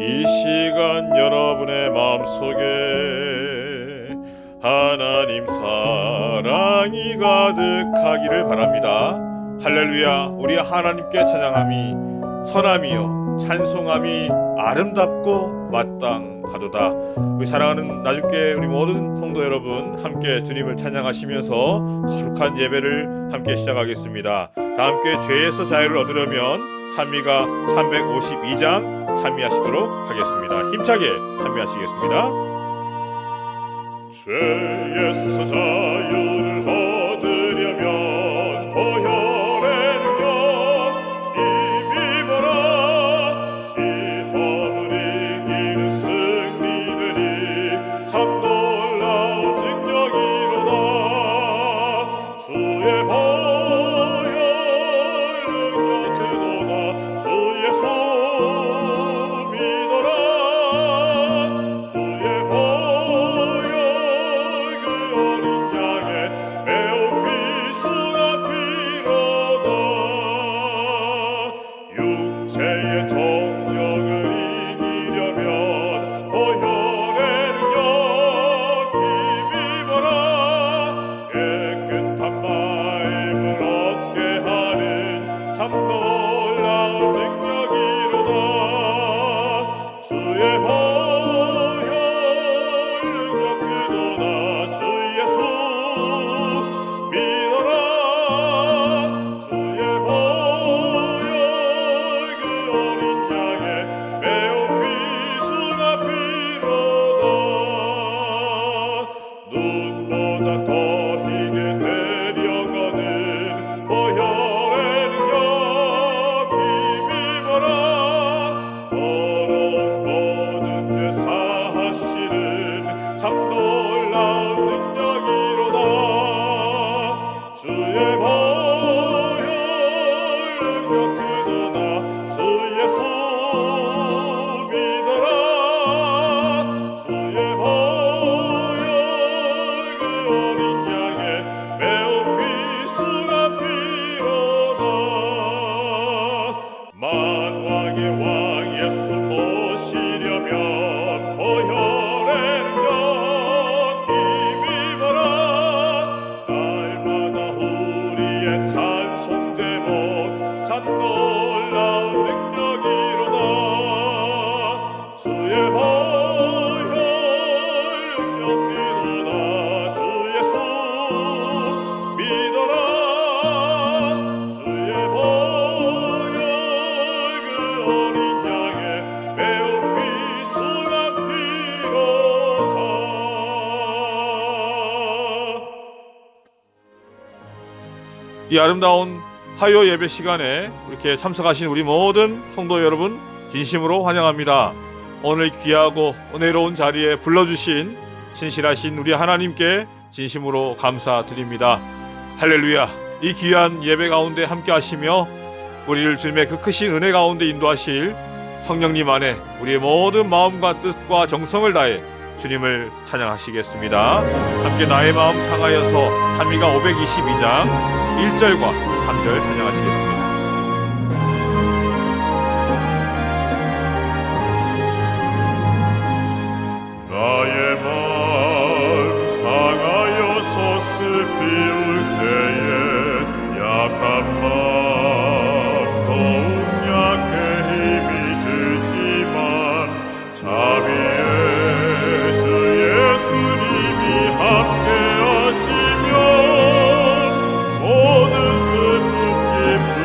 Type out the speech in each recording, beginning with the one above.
이 시간 여러분의 마음속에 하나님 사랑이 가득하기를 바랍니다. 할렐루야. 우리 하나님께 찬양함이 선함이요 찬송함이 아름답고 마땅하도다. 우리 사랑하는 나주교회 우리 모든 성도 여러분, 함께 주님을 찬양하시면서 거룩한 예배를 함께 시작하겠습니다. 다 함께 죄에서 자유를 얻으려면 찬미가 352장 찬미하시도록 하겠습니다. 힘차게 찬미하시겠습니다. 죄에서 자유를 얻으려면 보혈의 능력 힘입어라. 시험을 이기는 승리되니 참 놀라운 능력이로다. 주의 보혈 능력 그도다. 주의 손 믿어라. 주의 보혈 그 어린 양의 매우 귀중한 피로다. 육체의 정욕을 이기려면 보혈의 능력 힘입어라. 깨끗한 마음을 얻게 하는 참 놀라운 능력이로다. 주의 보혈 능력 그도다. 주의 손 믿어라. 주의 보혈 그 어린 양의 매우 귀중한 피로다. 눈보다 더 희게 되려거든 보혈의 능력 힘입어라. 더러운 모든 죄 사하시는 참 놀라운 능력이로다. 주의 보혈 능력 그도다. 주의 손 믿어라. 주의 보혈 그 어린 양의 매우 귀중한 피로다. 만왕의 왕 예수 모시려면 보혈의 능력 힘입어라. 날마다 우리의 찬송 제목 참 놀라운 능력이로다. 주의 보혈 능력 그도다. 주의 손 믿어라. 주의 보혈 그 어린 양의 매우 귀중한 피로다. 이 아름다운 화요 예배 시간에 이렇게 참석하신 우리 모든 성도 여러분 진심으로 환영합니다. 오늘 귀하고 은혜로운 자리에 불러주신 신실하신 우리 하나님께 진심으로 감사드립니다. 할렐루야. 이 귀한 예배 가운데 함께 하시며 우리를 주님의 그 크신 은혜 가운데 인도하실 성령님 안에 우리의 모든 마음과 뜻과 정성을 다해 주님을 찬양하시겠습니다. 함께 나의 마음 상하여서 찬미가 522장 1절과 3절 찬양하시겠습니다. 나의 마음 상하여서 슬피울 때에 약한 마음 더욱 약해 힘이 들지만 자비의 주 예수님이 함께 하시며 모든 슬픔 기쁨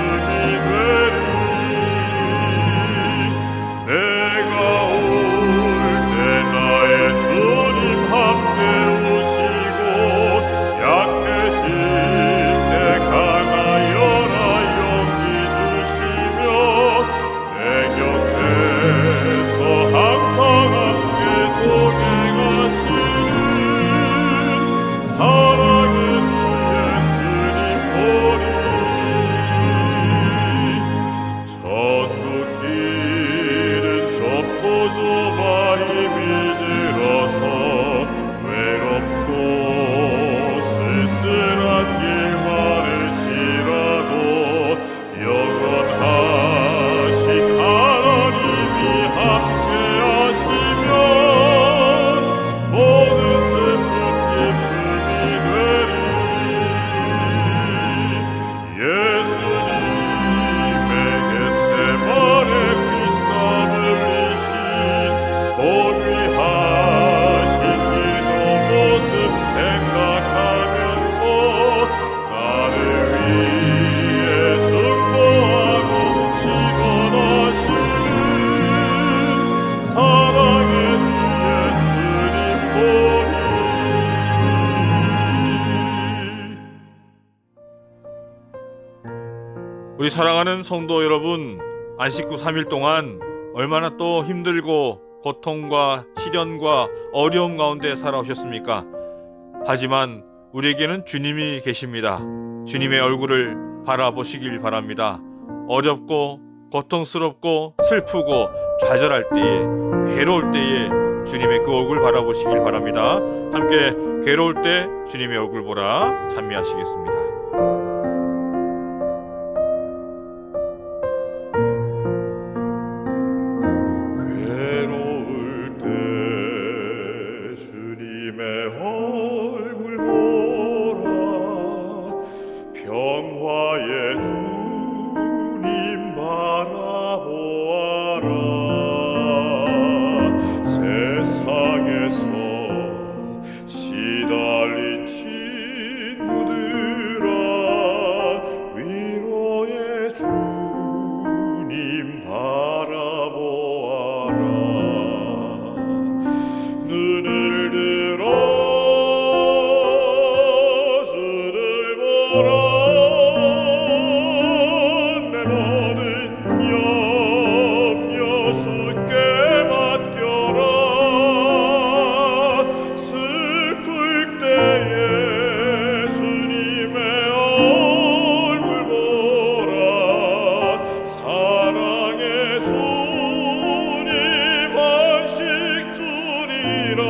우리 사랑하는 성도 여러분, 안식구 3일 동안 얼마나 또 힘들고 고통과 시련과 어려움 가운데 살아오셨습니까? 하지만 우리에게는 주님이 계십니다. 주님의 얼굴을 바라보시길 바랍니다. 어렵고 고통스럽고 슬프고 좌절할 때에, 괴로울 때에 주님의 그 얼굴 바라보시길 바랍니다. 함께 괴로울 때 주님의 얼굴 보라 찬미하시겠습니다. 괴로울 때 주님의 얼굴 보라. 평화의 주님 바라보아라. 세상에서 시달린 친구들아, 위로의 주님 바라보아라. 눈을 들어 주를 보라. 내 모든 염려 주께 맡겨라. 슬플 때에 주님의 얼굴 보라. 사랑의 주님 안식 주리라.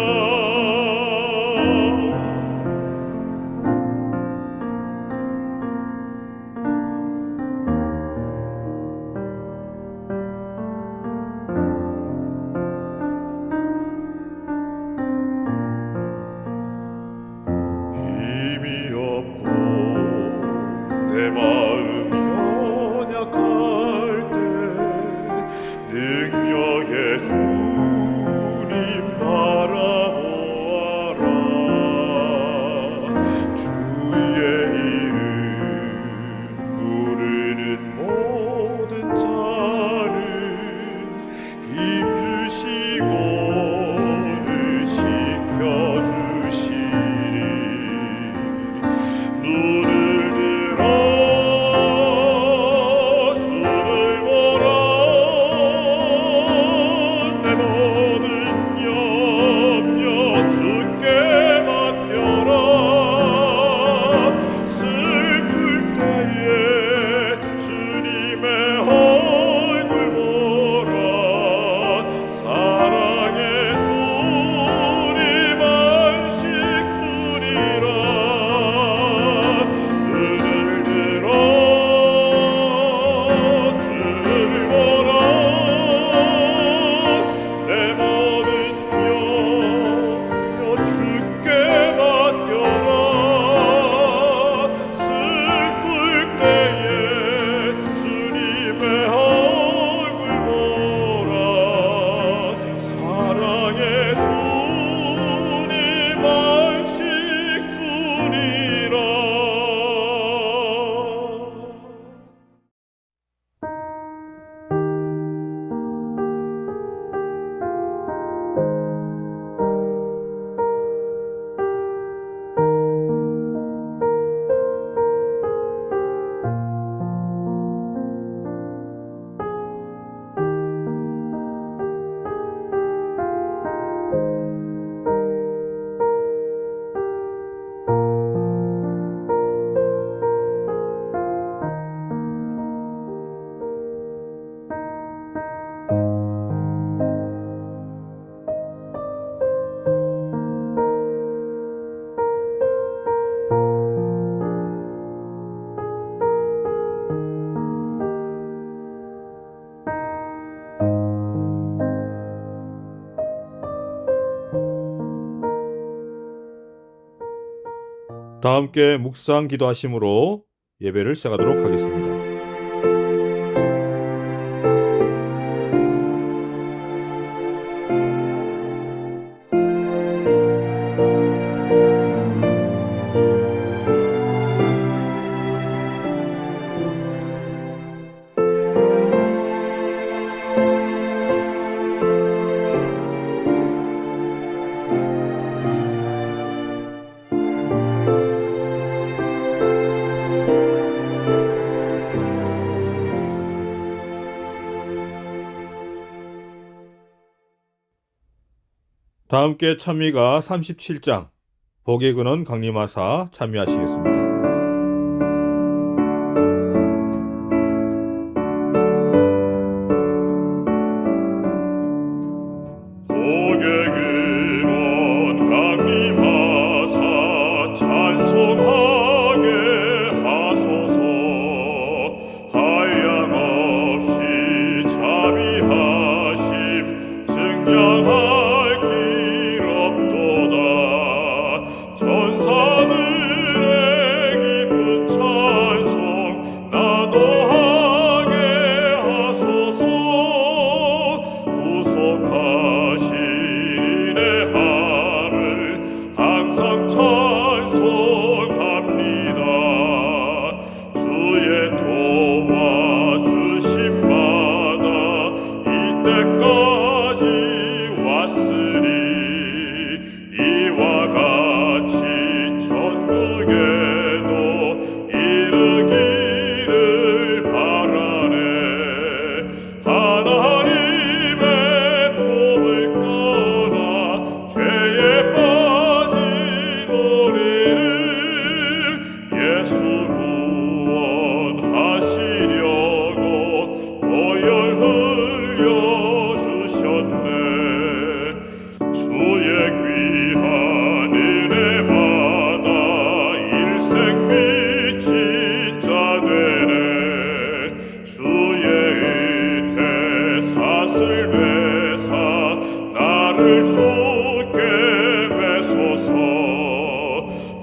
힘이 없고 내 마음이 연약할 때 능력의 주님 바라보아라. 주의 이름 부르는 모든 자는 힘 주시고 늘 지켜주시리. 눈을 들어 주를 보라. 내 모든 염려 주께 맡겨라. 슬플 때에 주님의 얼굴 보라. 사랑의 주님 안식 주리라. 눈을 들어 주를 보라. 내 모든 염려 주께 맡겨라. 슬플 때에 주님의 얼굴 보라. 사랑의 주님 안식 주리라. 다 함께 묵상 기도하심으로 예배를 시작하도록 하겠습니다. 다 함께 찬미가 37장 복의 근원 강림하사 찬미하시겠습니다. 복의 근원 강림하사 찬송하게 하소서. 한량없이 자비하심 증량할 길 없도다. 전사들의 기쁜 찬송 나도 하게 하소서. 구속하신 이의 함을 항상 찬송합니다. 주의 도와주심마다 이때까지 왔으니 이와 같이 천국에도 이르기를 바라네. 하나님의 품을 떠나 죄에 빠진 우리를 예수 구원하시려고 보혈 흘려주셨네. 주의 귀한 은혜 받아 일생 미친 자 되네. 주의 은혜 사슬 매사 나를 주께 매소서.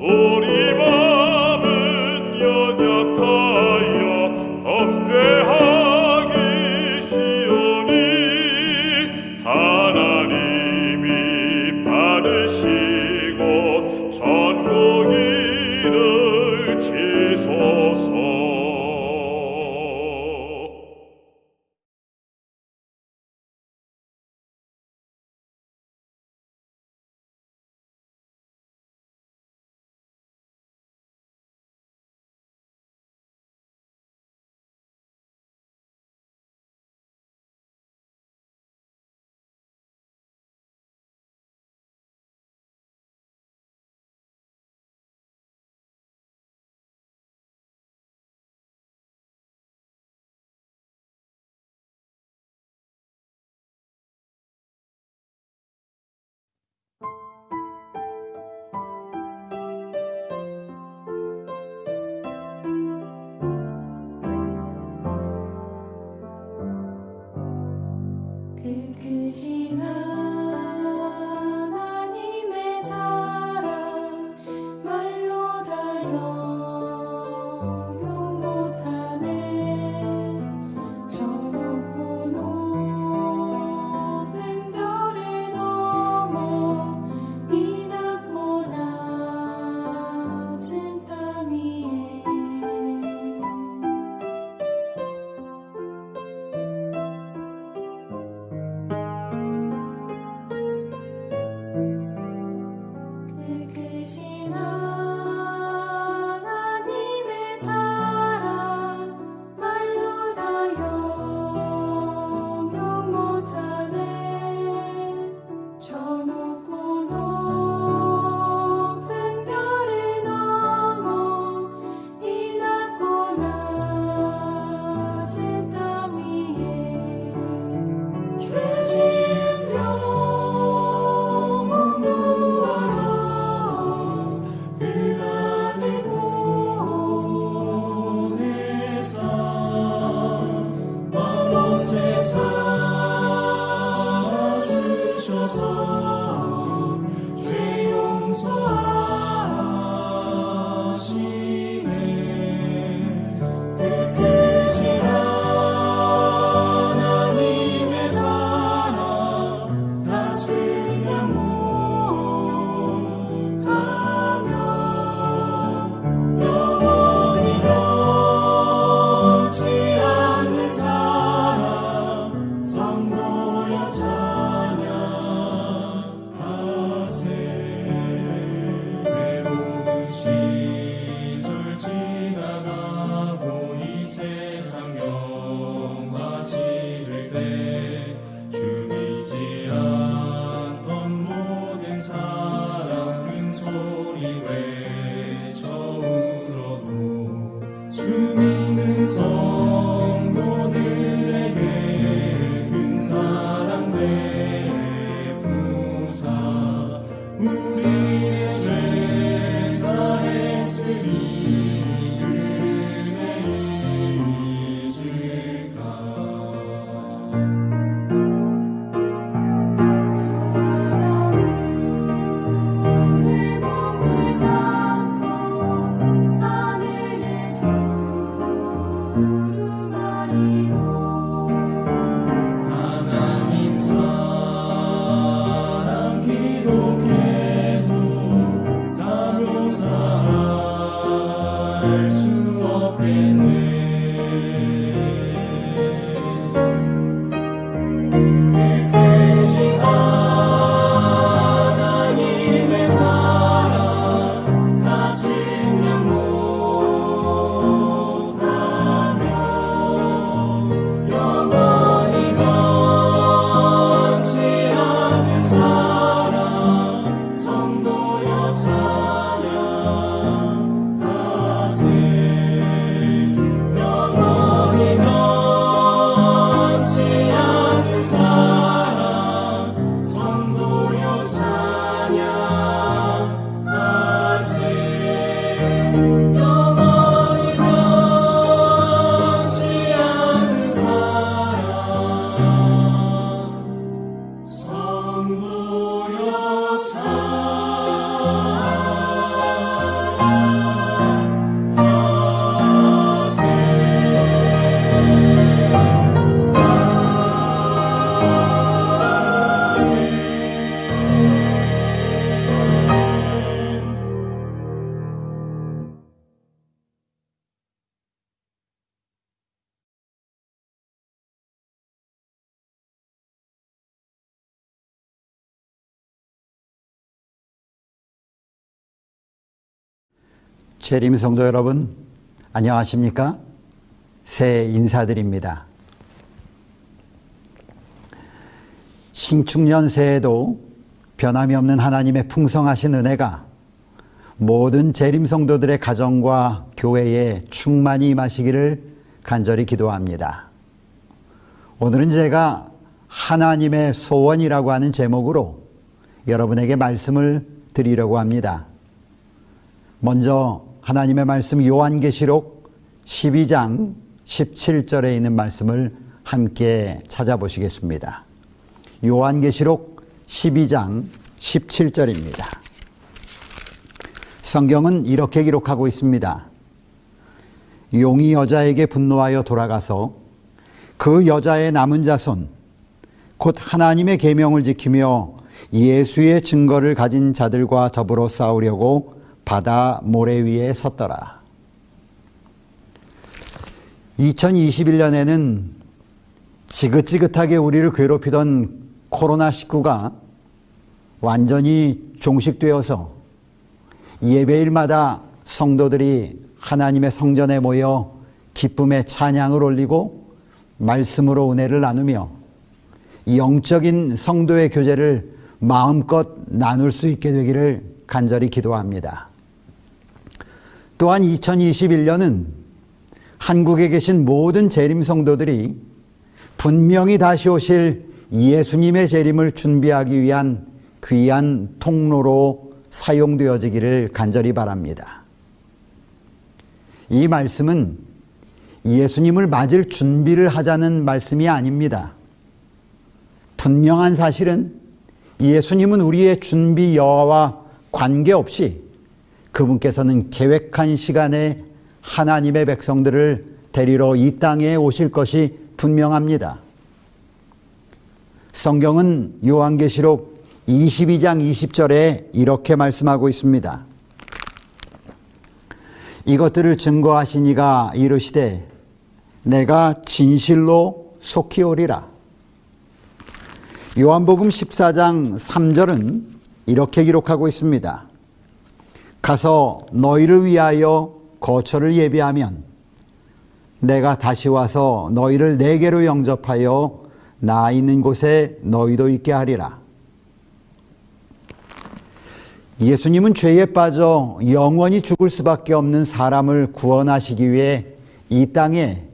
우리 맘은 연약하여 범죄하기 쉬우니 하나님이 받으시고 천국 이를 지소서. 크신 하나님의 사랑 말로 다 형용 못하네. 저 높고 높은 별을 넘어 이 낮고 낮은 땅 위에 크신 하나님의 사랑 말로 다 형용 못하네. 저 높고 높은 별을 넘어 이 낮고 낮은 땅 위에 죄 지은 영혼 구하러 그 아들 보내셨네. 주 믿는 성도들에게 큰 사랑 베푸사 우리의 죄 사했으니 은혜이실까. 소리가 물을 몸을 삼고 하늘에 두루마리로 하나님 사랑 기록해도 다 묘사할 수 없겠네. 그 크신 하나님의 사랑 다 증명 못하며 영원히 변치 않는 사랑 성도여 찬양하세. 영원히 변치 않는 사랑 성도여 찬양하세. 영원히 변치 않는 사랑 성도여 재림 성도 여러분, 안녕하십니까? 새해 인사드립니다. 신축년 새해도 변함이 없는 하나님의 풍성하신 은혜가 모든 재림 성도들의 가정과 교회에 충만히 임하시기를 간절히 기도합니다. 오늘은 제가 하나님의 소원이라고 하는 제목으로 여러분에게 말씀을 드리려고 합니다. 먼저 하나님의 말씀 요한계시록 12장 17절에 있는 말씀을 함께 찾아보시겠습니다. 요한계시록 12장 17절입니다. 성경은 이렇게 기록하고 있습니다. 용이 여자에게 분노하여 돌아가서 그 여자의 남은 자손 곧 하나님의 계명을 지키며 예수의 증거를 가진 자들과 더불어 싸우려고 바다 모래 위에 섰더라. 2021년에는 지긋지긋하게 우리를 괴롭히던 코로나19가 완전히 종식되어서 예배일마다 성도들이 하나님의 성전에 모여 기쁨의 찬양을 올리고 말씀으로 은혜를 나누며 영적인 성도의 교제를 마음껏 나눌 수 있게 되기를 간절히 기도합니다. 또한 2021년은 한국에 계신 모든 재림 성도들이 분명히 다시 오실 예수님의 재림을 준비하기 위한 귀한 통로로 사용되어지기를 간절히 바랍니다. 이 말씀은 예수님을 맞을 준비를 하자는 말씀이 아닙니다. 분명한 사실은 예수님은 우리의 준비 여하와 관계없이 그분께서는 계획한 시간에 하나님의 백성들을 데리러 이 땅에 오실 것이 분명합니다. 성경은 요한계시록 22장 20절에 이렇게 말씀하고 있습니다. 이것들을 증거하신 이가 이르시되 내가 진실로 속히 오리라. 요한복음 14장 3절은 이렇게 기록하고 있습니다. 가서 너희를 위하여 거처를 예비하면 내가 다시 와서 너희를 내게로 영접하여 나 있는 곳에 너희도 있게 하리라. 예수님은 죄에 빠져 영원히 죽을 수밖에 없는 사람을 구원하시기 위해 이 땅에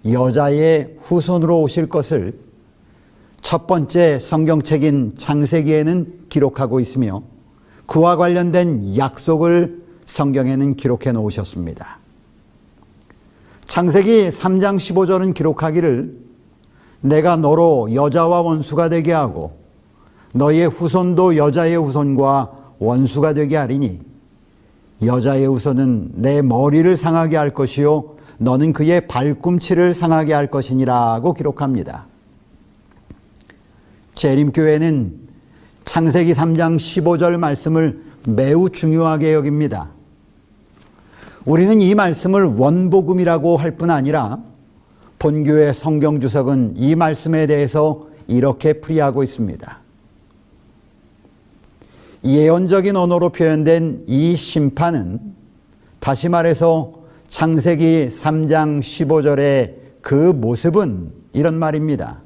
여자의 후손으로 오실 것을 첫 번째 성경책인 창세기에는 기록하고 있으며 그와 관련된 약속을 성경에는 기록해 놓으셨습니다. 창세기 3장 15절은 기록하기를 내가 너로 여자와 원수가 되게 하고 너의 후손도 여자의 후손과 원수가 되게 하리니 여자의 후손은 내 머리를 상하게 할 것이요 너는 그의 발꿈치를 상하게 할 것이니라고 기록합니다. 재림교회는 창세기 3장 15절 말씀을 매우 중요하게 여깁니다. 우리는 이 말씀을 원복음이라고 할 뿐 아니라 본교회 성경주석은 이 말씀에 대해서 이렇게 풀이하고 있습니다. 예언적인 언어로 표현된 이 심판은 다시 말해서 창세기 3장 15절의 그 모습은 이런 말입니다.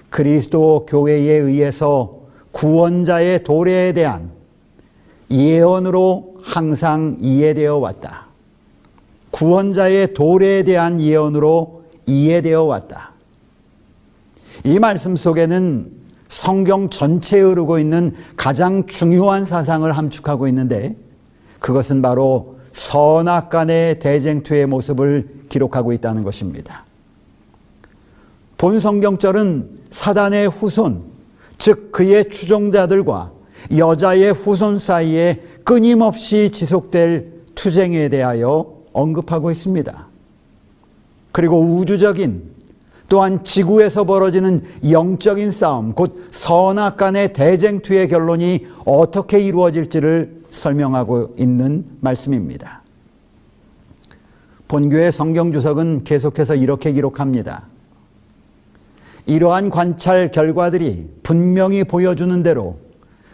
그리스도 교회에 의해서 구원자의 도래에 대한 예언으로 항상 이해되어 왔다. 구원자의 도래에 대한 예언으로 이해되어 왔다. 이 말씀 속에는 성경 전체에 흐르고 있는 가장 중요한 사상을 함축하고 있는데 그것은 바로 선악간의 대쟁투의 모습을 기록하고 있다는 것입니다. 본 성경절은 사단의 후손, 즉 그의 추종자들과 여자의 후손 사이에 끊임없이 지속될 투쟁에 대하여 언급하고 있습니다. 그리고 우주적인 또한 지구에서 벌어지는 영적인 싸움, 곧 선악간의 대쟁투의 결론이 어떻게 이루어질지를 설명하고 있는 말씀입니다. 본교의 성경주석은 계속해서 이렇게 기록합니다. 이러한 관찰 결과들이 분명히 보여주는 대로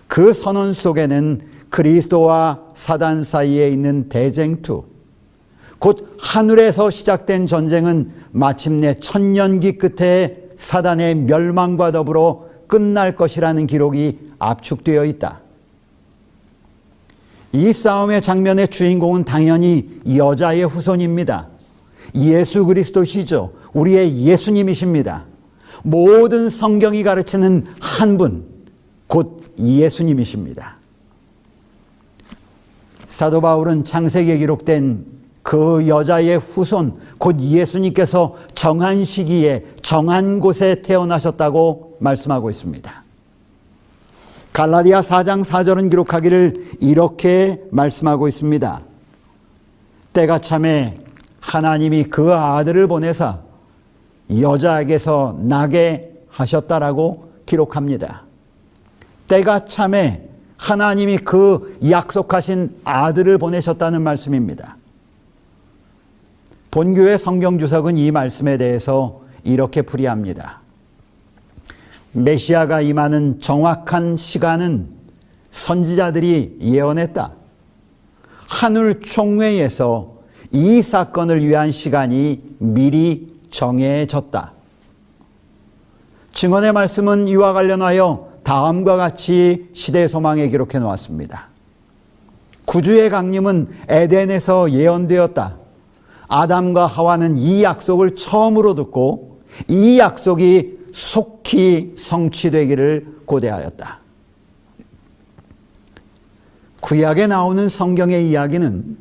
그 선언 속에는 그리스도와 사단 사이에 있는 대쟁투, 곧 하늘에서 시작된 전쟁은 마침내 천년기 끝에 사단의 멸망과 더불어 끝날 것이라는 기록이 압축되어 있다. 이 싸움의 장면의 주인공은 당연히 여자의 후손입니다. 예수 그리스도시죠. 우리의 예수님이십니다. 모든 성경이 가르치는 한 분, 곧 예수님이십니다. 사도 바울은 창세기에 기록된 그 여자의 후손, 곧 예수님께서 정한 시기에 정한 곳에 태어나셨다고 말씀하고 있습니다. 갈라디아 4장 4절은 기록하기를 이렇게 말씀하고 있습니다. 때가 참에 하나님이 그 아들을 보내사 여자에게서 나게 하셨다라고 기록합니다. 때가 참에 하나님이 그 약속하신 아들을 보내셨다는 말씀입니다. 본교의 성경주석은 이 말씀에 대해서 이렇게 풀이합니다. 메시아가 임하는 정확한 시간은 선지자들이 예언했다. 하늘 총회에서 이 사건을 위한 시간이 미리 정해졌다. 증언의 말씀은 이와 관련하여 다음과 같이 시대 소망에 기록해 놓았습니다. 구주의 강림은 에덴에서 예언되었다. 아담과 하와는 이 약속을 처음으로 듣고 이 약속이 속히 성취되기를 고대하였다. 구약에 나오는 성경의 이야기는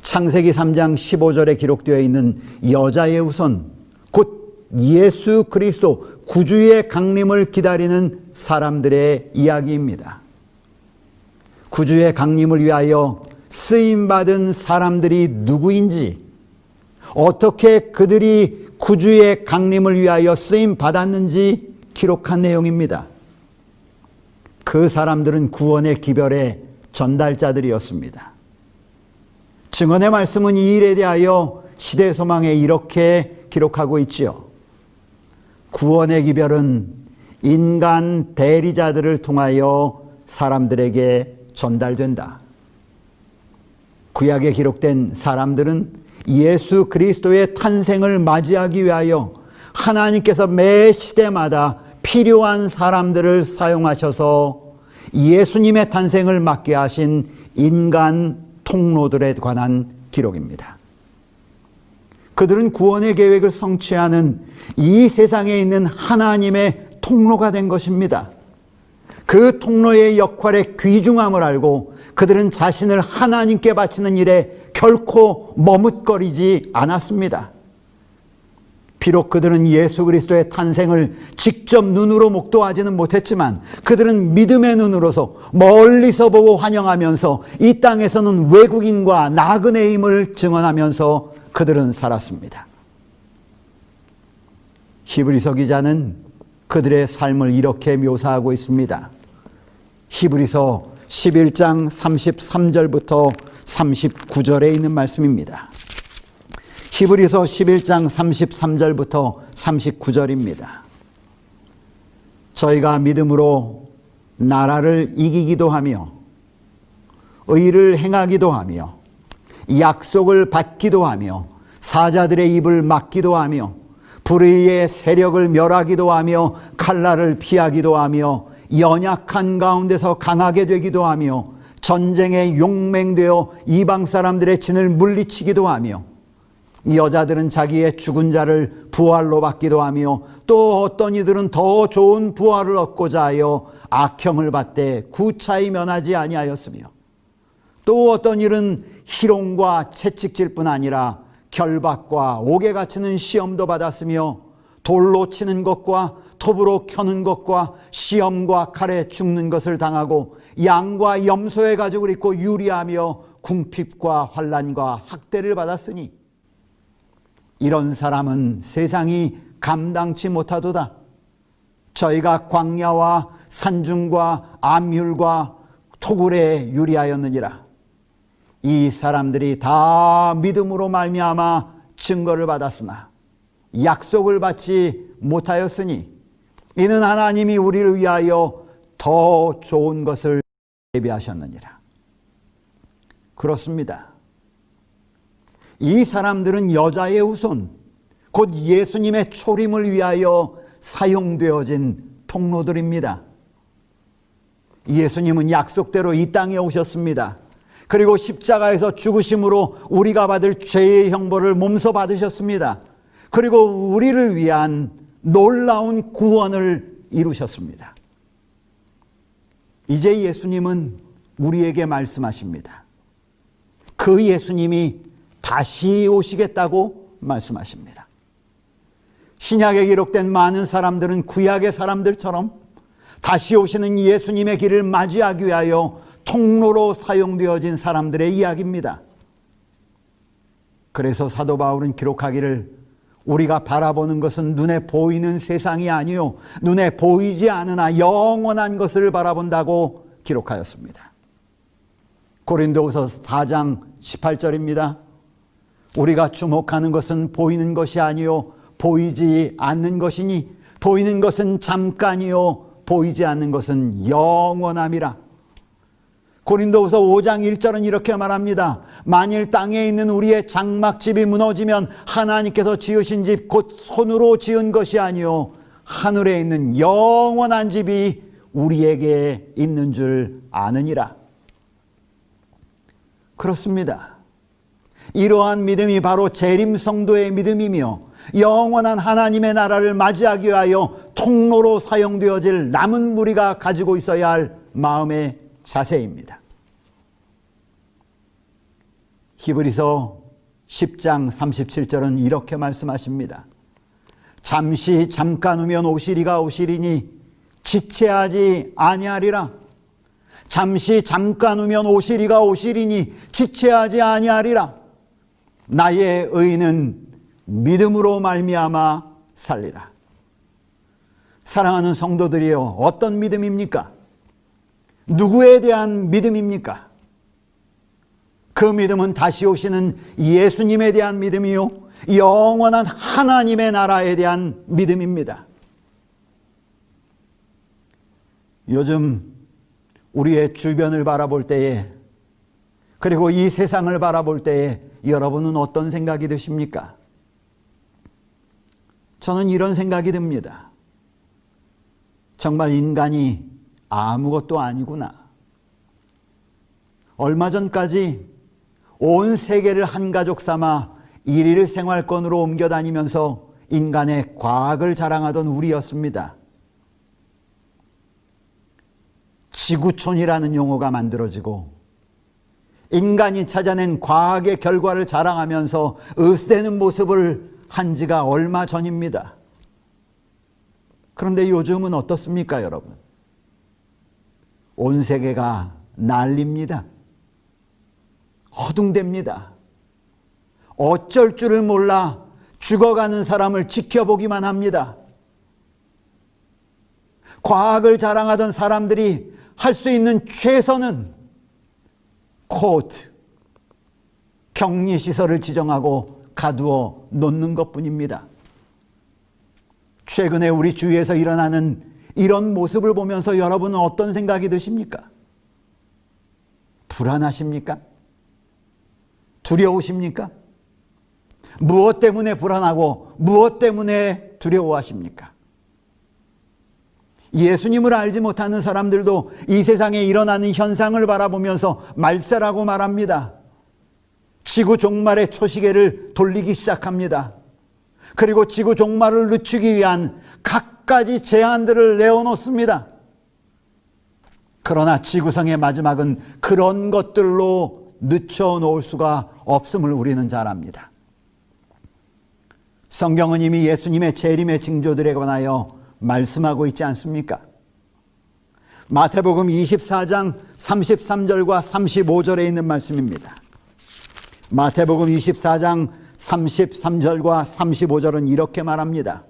창세기 3장 15절에 기록되어 있는 여자의 후손, 곧 예수 그리스도 구주의 강림을 기다리는 사람들의 이야기입니다. 구주의 강림을 위하여 쓰임받은 사람들이 누구인지, 어떻게 그들이 구주의 강림을 위하여 쓰임받았는지 기록한 내용입니다. 그 사람들은 구원의 기별의 전달자들이었습니다. 증언의 말씀은 이 일에 대하여 시대 소망에 이렇게 기록하고 있지요. 구원의 기별은 인간 대리자들을 통하여 사람들에게 전달된다. 구약에 기록된 사람들은 예수 그리스도의 탄생을 맞이하기 위하여 하나님께서 매 시대마다 필요한 사람들을 사용하셔서 예수님의 탄생을 맞게 하신 인간 통로들에 관한 기록입니다. 그들은 구원의 계획을 성취하는 이 세상에 있는 하나님의 통로가 된 것입니다. 그 통로의 역할의 귀중함을 알고 그들은 자신을 하나님께 바치는 일에 결코 머뭇거리지 않았습니다. 비록 그들은 예수 그리스도의 탄생을 직접 눈으로 목도하지는 못했지만 그들은 믿음의 눈으로서 멀리서 보고 환영하면서 이 땅에서는 외국인과 나그네임을 증언하면서 그들은 살았습니다. 히브리서 기자는 그들의 삶을 이렇게 묘사하고 있습니다. 히브리서 11장 33절부터 39절에 있는 말씀입니다. 히브리서 11장 33절부터 39절입니다. 저희가 믿음으로 나라를 이기기도 하며 의를 행하기도 하며 약속을 받기도 하며 사자들의 입을 막기도 하며 불의의 세력을 멸하기도 하며 칼날을 피하기도 하며 연약한 가운데서 강하게 되기도 하며 전쟁에 용맹되어 이방 사람들의 진을 물리치기도 하며 여자들은 자기의 죽은 자를 부활로 받기도 하며 또 어떤 이들은 더 좋은 부활을 얻고자 하여 악형을 받되 구차히 면하지 아니하였으며 또 어떤 일은 희롱과 채찍질 뿐 아니라 결박과 옥에 갇히는 시험도 받았으며 돌로 치는 것과 톱으로 켜는 것과 시험과 칼에 죽는 것을 당하고 양과 염소의 가죽을 입고 유리하며 궁핍과 환난과 학대를 받았으니 이런 사람은 세상이 감당치 못하도다. 저희가 광야와 산중과 암율과 토굴에 유리하였느니라. 이 사람들이 다 믿음으로 말미암아 증거를 받았으나 약속을 받지 못하였으니 이는 하나님이 우리를 위하여 더 좋은 것을 예비하셨느니라. 그렇습니다. 이 사람들은 여자의 후손, 곧 예수님의 초림을 위하여 사용되어진 통로들입니다. 예수님은 약속대로 이 땅에 오셨습니다. 그리고 십자가에서 죽으심으로 우리가 받을 죄의 형벌을 몸소 받으셨습니다. 그리고 우리를 위한 놀라운 구원을 이루셨습니다. 이제 예수님은 우리에게 말씀하십니다. 그 예수님이 다시 오시겠다고 말씀하십니다. 신약에 기록된 많은 사람들은 구약의 사람들처럼 다시 오시는 예수님의 길을 맞이하기 위하여 통로로 사용되어진 사람들의 이야기입니다. 그래서 사도 바울은 기록하기를 우리가 바라보는 것은 눈에 보이는 세상이 아니요 눈에 보이지 않으나 영원한 것을 바라본다고 기록하였습니다. 고린도후서 4장 18절입니다. 우리가 주목하는 것은 보이는 것이 아니요 보이지 않는 것이니 보이는 것은 잠깐이요 보이지 않는 것은 영원함이라. 고린도후서 5장 1절은 이렇게 말합니다. 만일 땅에 있는 우리의 장막집이 무너지면 하나님께서 지으신 집 곧 손으로 지은 것이 아니요 하늘에 있는 영원한 집이 우리에게 있는 줄 아느니라. 그렇습니다. 이러한 믿음이 바로 재림 성도의 믿음이며 영원한 하나님의 나라를 맞이하기 위하여 통로로 사용되어질 남은 무리가 가지고 있어야 할 마음의 자세입니다. 히브리서 10장 37절은 이렇게 말씀하십니다. 잠시 잠깐 후면 오시리가 오시리니 지체하지 아니하리라. 잠시 잠깐 후면 오시리가 오시리니 지체하지 아니하리라. 나의 의는 믿음으로 말미암아 살리라. 사랑하는 성도들이여, 어떤 믿음입니까? 누구에 대한 믿음입니까? 그 믿음은 다시 오시는 예수님에 대한 믿음이요 영원한 하나님의 나라에 대한 믿음입니다. 요즘 우리의 주변을 바라볼 때에, 그리고 이 세상을 바라볼 때에 여러분은 어떤 생각이 드십니까? 저는 이런 생각이 듭니다. 정말 인간이 아무것도 아니구나. 얼마 전까지 온 세계를 한 가족 삼아 일일 생활권으로 옮겨 다니면서 인간의 과학을 자랑하던 우리였습니다. 지구촌이라는 용어가 만들어지고 인간이 찾아낸 과학의 결과를 자랑하면서 으스대는 모습을 한 지가 얼마 전입니다. 그런데 요즘은 어떻습니까, 여러분? 온 세계가 난립니다. 허둥댑니다. 어쩔 줄을 몰라 죽어가는 사람을 지켜보기만 합니다. 과학을 자랑하던 사람들이 할 수 있는 최선은 코트, 격리시설을 지정하고 가두어 놓는 것뿐입니다. 최근에 우리 주위에서 일어나는 이런 모습을 보면서 여러분은 어떤 생각이 드십니까? 불안하십니까? 두려우십니까? 무엇 때문에 불안하고 무엇 때문에 두려워하십니까? 예수님을 알지 못하는 사람들도 이 세상에 일어나는 현상을 바라보면서 말세라고 말합니다. 지구 종말의 초시계를 돌리기 시작합니다. 그리고 지구 종말을 늦추기 위한 갖가지 제안들을 내어놓습니다. 그러나 지구상의 마지막은 그런 것들로 늦춰놓을 수가 없음을 우리는 잘 압니다. 성경은 이미 예수님의 재림의 징조들에 관하여 말씀하고 있지 않습니까? 마태복음 24장 33절과 35절에 있는 말씀입니다. 마태복음 24장 33절과 35절은 이렇게 말합니다.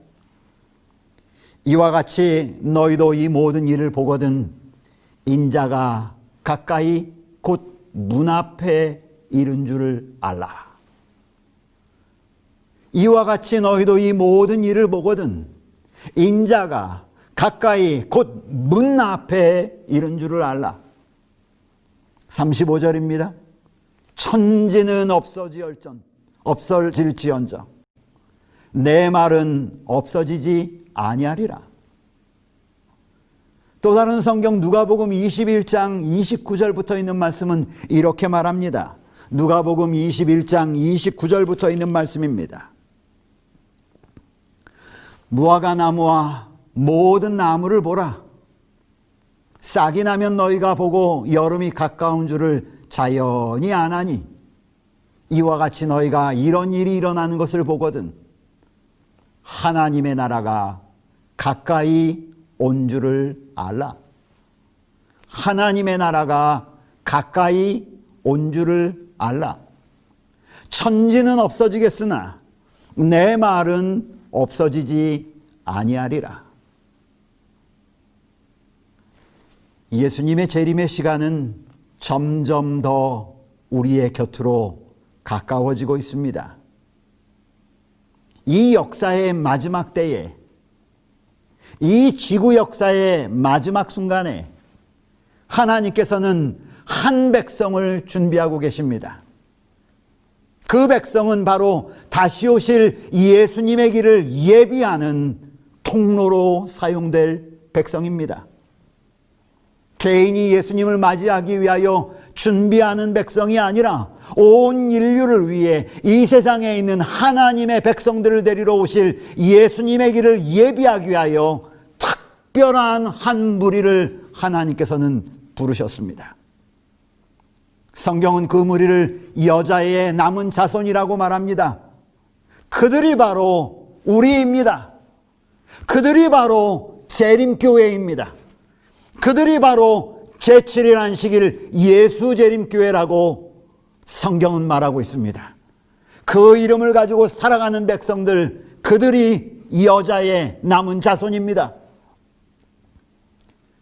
이와 같이 너희도 이 모든 일을 보거든 인자가 가까이 곧 문 앞에 이른 줄을 알라. 이와 같이 너희도 이 모든 일을 보거든 인자가 가까이 곧 문 앞에 이른 줄을 알라. 35절입니다. 천지는 없어질지언정 내 말은 없어지지 아니하리라. 또 다른 성경 누가복음 21장 29절부터 있는 말씀은 이렇게 말합니다. 누가복음 21장 29절부터 있는 말씀입니다. 무화과 나무와 모든 나무를 보라. 싹이 나면 너희가 보고 여름이 가까운 줄을 자연히 아나니 이와 같이 너희가 이런 일이 일어나는 것을 보거든 하나님의 나라가 가까이 온 줄을 알라. 하나님의 나라가 가까이 온 줄을 알라. 천지는 없어지겠으나 내 말은 없어지지 아니하리라. 예수님의 재림의 시간은 점점 더 우리의 곁으로 가까워지고 있습니다. 이 역사의 마지막 때에, 이 지구 역사의 마지막 순간에 하나님께서는 한 백성을 준비하고 계십니다. 그 백성은 바로 다시 오실 예수님의 길을 예비하는 통로로 사용될 백성입니다. 개인이 예수님을 맞이하기 위하여 준비하는 백성이 아니라 온 인류를 위해 이 세상에 있는 하나님의 백성들을 데리러 오실 예수님의 길을 예비하기 위하여 특별한 한 무리를 하나님께서는 부르셨습니다. 성경은 그 무리를 여자의 남은 자손이라고 말합니다. 그들이 바로 우리입니다. 그들이 바로 재림교회입니다. 그들이 바로 제7일 안식일 예수 재림교회라고 성경은 말하고 있습니다. 그 이름을 가지고 살아가는 백성들, 그들이 여자의 남은 자손입니다.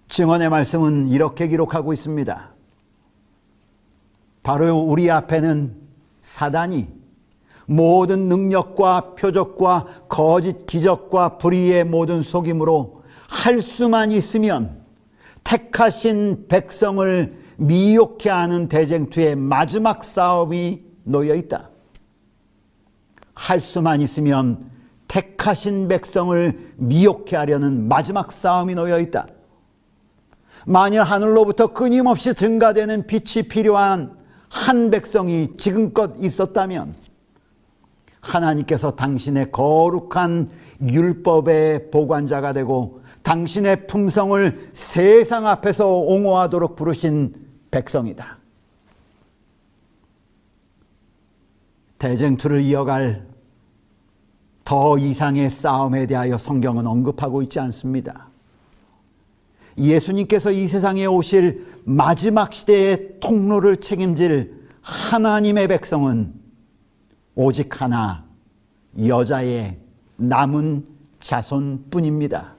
증언의 말씀은 이렇게 기록하고 있습니다. 바로 우리 앞에는 사단이 모든 능력과 표적과 거짓 기적과 불의의 모든 속임으로 할 수만 있으면 택하신 백성을 미혹해 하는 대쟁투의 마지막 싸움이 놓여 있다. 할 수만 있으면 택하신 백성을 미혹해 하려는 마지막 싸움이 놓여 있다. 만일 하늘로부터 끊임없이 증가되는 빛이 필요한 한 백성이 지금껏 있었다면 하나님께서 당신의 거룩한 율법의 보관자가 되고 당신의 품성을 세상 앞에서 옹호하도록 부르신 백성이다. 대쟁투를 이어갈 더 이상의 싸움에 대하여 성경은 언급하고 있지 않습니다. 예수님께서 이 세상에 오실 마지막 시대의 통로를 책임질 하나님의 백성은 오직 하나, 여자의 남은 자손뿐입니다.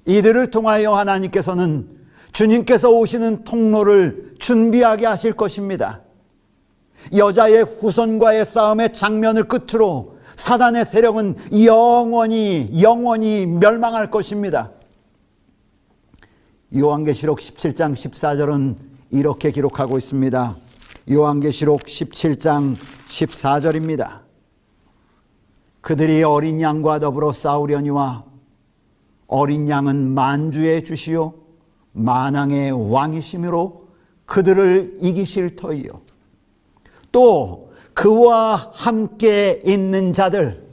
이들을 통하여 하나님께서는 주님께서 오시는 통로를 준비하게 하실 것입니다. 여자의 후손과의 싸움의 장면을 끝으로 사단의 세력은 영원히 멸망할 것입니다. 요한계시록 17장 14절은 이렇게 기록하고 있습니다. 요한계시록 17장 14절입니다. 그들이 어린 양과 더불어 싸우려니와 어린 양은 만주의 주시요 만왕의 왕이심으로 그들을 이기실 터이요 또 그와 함께 있는 자들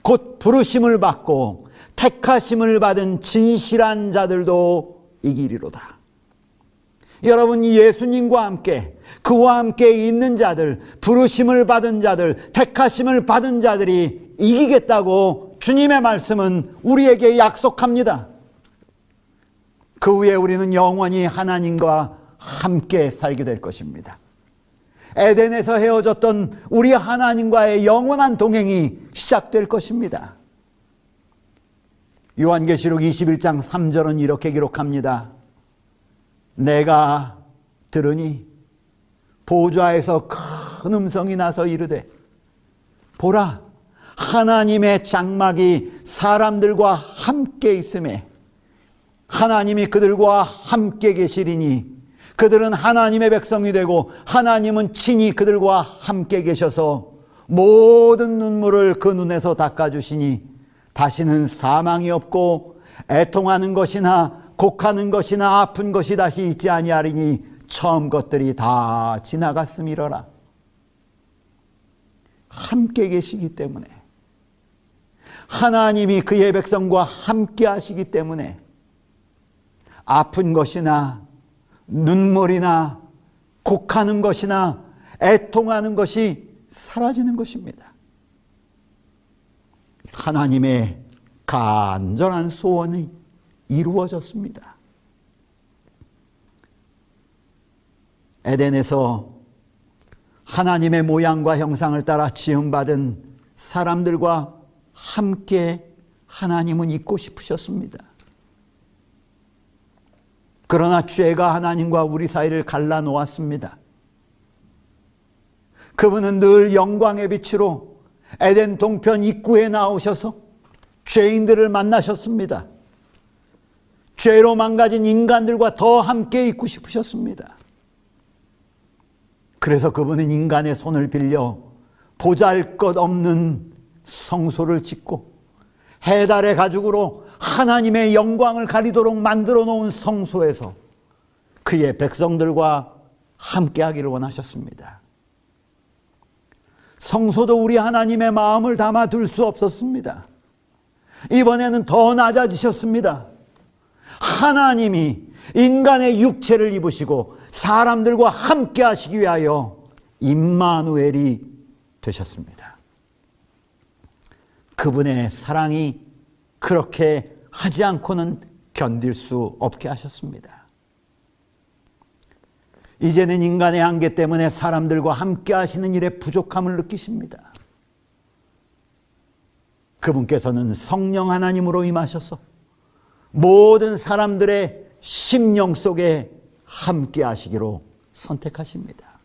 곧 부르심을 받고 택하심을 받은 진실한 자들도 이기리로다. 여러분, 예수님과 함께 그와 함께 있는 자들, 부르심을 받은 자들, 택하심을 받은 자들이 이기겠다고 주님의 말씀은 우리에게 약속합니다. 그 후에 우리는 영원히 하나님과 함께 살게 될 것입니다. 에덴에서 헤어졌던 우리 하나님과의 영원한 동행이 시작될 것입니다. 요한계시록 21장 3절은 이렇게 기록합니다. 내가 들으니 보좌에서 큰 음성이 나서 이르되 보라, 하나님의 장막이 사람들과 함께 있음에 하나님이 그들과 함께 계시리니 그들은 하나님의 백성이 되고 하나님은 친히 그들과 함께 계셔서 모든 눈물을 그 눈에서 닦아주시니 다시는 사망이 없고 애통하는 것이나 곡하는 것이나 아픈 것이 다시 있지 아니하리니 처음 것들이 다 지나갔음이로라. 함께 계시기 때문에, 하나님이 그의 백성과 함께 하시기 때문에 아픈 것이나 눈물이나 곡하는 것이나 애통하는 것이 사라지는 것입니다. 하나님의 간절한 소원이 이루어졌습니다. 에덴에서 하나님의 모양과 형상을 따라 지음받은 사람들과 함께 하나님은 있고 싶으셨습니다. 그러나 죄가 하나님과 우리 사이를 갈라놓았습니다. 그분은 늘 영광의 빛으로 에덴 동편 입구에 나오셔서 죄인들을 만나셨습니다. 죄로 망가진 인간들과 더 함께 있고 싶으셨습니다. 그래서 그분은 인간의 손을 빌려 보잘것없는 성소를 짓고 해달의 가죽으로 하나님의 영광을 가리도록 만들어 놓은 성소에서 그의 백성들과 함께 하기를 원하셨습니다. 성소도 우리 하나님의 마음을 담아둘 수 없었습니다. 이번에는 더 낮아지셨습니다. 하나님이 인간의 육체를 입으시고 사람들과 함께 하시기 위하여 임마누엘이 되셨습니다. 그분의 사랑이 그렇게 하지 않고는 견딜 수 없게 하셨습니다. 이제는 인간의 한계 때문에 사람들과 함께 하시는 일에 부족함을 느끼십니다. 그분께서는 성령 하나님으로 임하셔서 모든 사람들의 심령 속에 함께 하시기로 선택하십니다.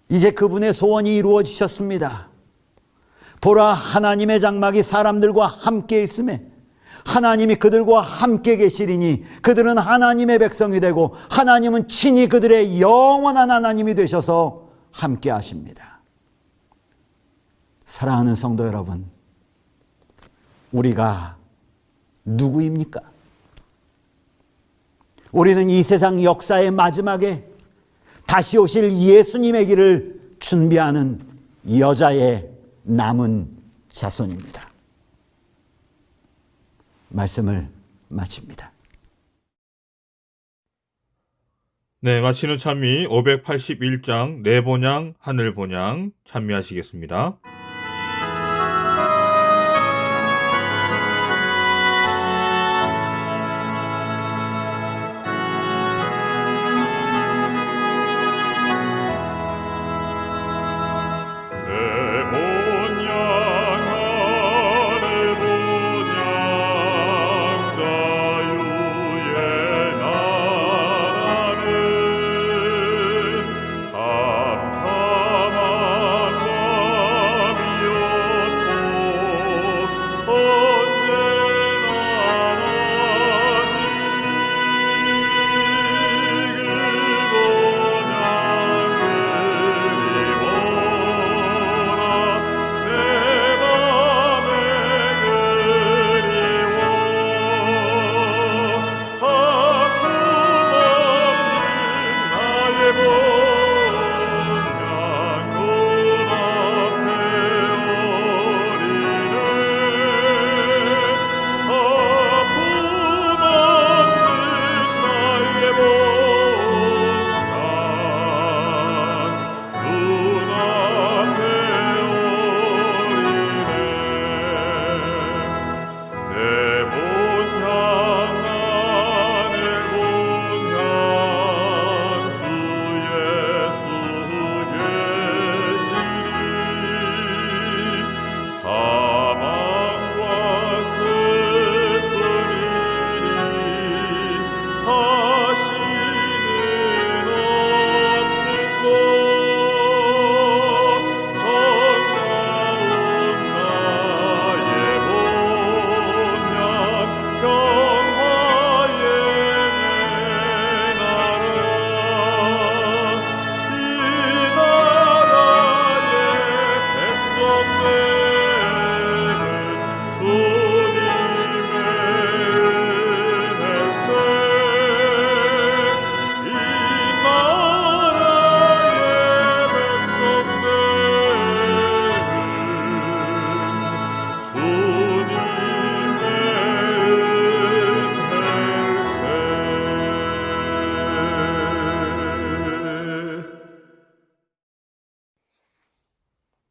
이제 그분의 소원이 이루어지셨습니다. 보라, 하나님의 장막이 사람들과 함께 있음에 하나님이 그들과 함께 계시리니 그들은 하나님의 백성이 되고 하나님은 친히 그들의 영원한 하나님이 되셔서 함께 하십니다. 사랑하는 성도 여러분, 우리가 누구입니까? 우리는 이 세상 역사의 마지막에 다시 오실 예수님의 길을 준비하는 여자의 남은 자손입니다. 말씀을 마칩니다. 네, 마치는 찬미 581장 내본향 하늘본향 찬미하시겠습니다.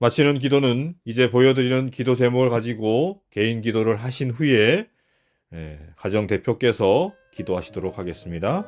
마치는 기도는 이제 보여드리는 기도 제목을 가지고 개인 기도를 하신 후에 가정 대표께서 기도하시도록 하겠습니다.